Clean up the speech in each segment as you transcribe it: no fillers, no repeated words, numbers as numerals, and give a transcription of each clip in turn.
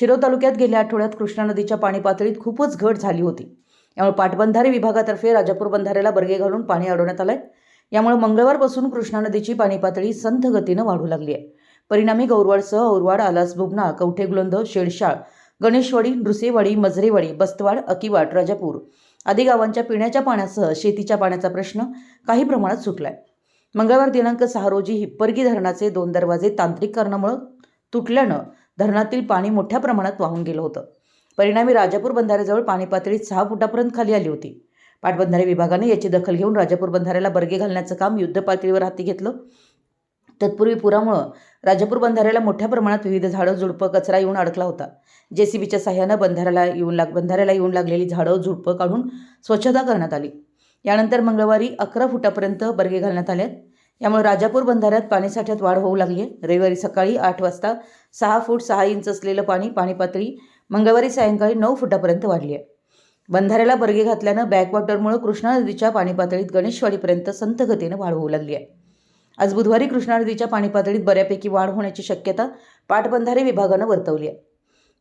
शिरोळ तालुक्यात गेल्या आठवड्यात कृष्णा नदीच्या पाणी पातळीत खूपच घट झाली होती। यामुळे पाटबंधारे विभागातर्फे राजापूर बंधाऱ्याला बर्गे घालून पाणी अडवण्यात आलंय। यामुळे मंगळवारपासून कृष्णा नदीची पाणी पातळी संथ गतीने वाढू लागली आहे। परिणामी गौरवाडसह औरवाड, आलास, बुबना, कवठे गुलंद, शेडशाळ, गणेशवाडी, नृसेवाडी, मजरेवाडी, बस्तवाड, अकिवाट, राजापूर आदी गावांच्या पिण्याच्या पाण्यासह शेतीच्या पाण्याचा प्रश्न काही प्रमाणात सुटलाय। मंगळवार दिनांक 6 रोजी हिप्परगी धरणाचे 2 दरवाजे तांत्रिक कारणामुळे तुटल्याने धरणातील पाणी मोठ्या प्रमाणात वाहून गेलं होतं। परिणामी राजापूर बंधाऱ्याजवळ पाणी पातळी 6 फुटापर्यंत खाली आली होती। पाटबंधारे विभागाने याची दखल घेऊन राजापूर बंधाऱ्याला बर्गे घालण्याचं काम युद्धपातळीवर हाती घेतलं। तत्पूर्वी पुरामुळे राजापूर बंधाऱ्याला मोठ्या प्रमाणात विविध झाडं, झुडपं, कचरा येऊन अडकला होता। जेसीबीच्या सहाय्याने बंधाऱ्याला येऊन लागलेली झाडं, झुडपं काढून स्वच्छता करण्यात आली। यानंतर मंगळवारी 11 फुटापर्यंत बर्गे घालण्यात आले। यामुळे राजापूर बंधाऱ्यात पाणीसाठ्यात वाढ होऊ लागली आहे। रविवारी सकाळी 8 वाजता 6 फूट 6 इंच असलेलं पाणी पातळी मंगळवारी सायंकाळी 9 फुटापर्यंत वाढली आहे। बंधाऱ्याला बर्गे घातल्यानं बॅकवॉटरमुळे कृष्णा नदीच्या पाणी पातळीत गणेशवाडीपर्यंत संथ गतीने वाढ होऊ लागली आहे। आज बुधवारी कृष्णा नदीच्या पाणी पातळीत बऱ्यापैकी वाढ होण्याची शक्यता पाटबंधारे विभागाने वर्तवली आहे।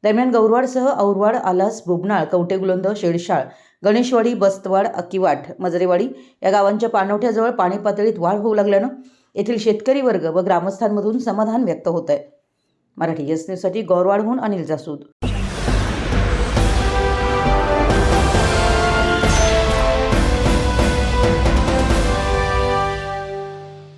दरम्यान गौरवाडसह औरवाड, आलास, बुबनाळ, कवठे गुलंद, शेडशाळ, गणेशवाडी, बस्तवाड, अकिवाट, मजरेवाडी या गावांच्या पाणवठ्याजवळ पाणी पातळीत वाढ होऊ लागल्यानं येथील शेतकरी वर्ग व ग्रामस्थांमधून समाधान व्यक्त होत आहे। मराठी एस न्यूजसाठी गौरवाडहून अनिल जासूद।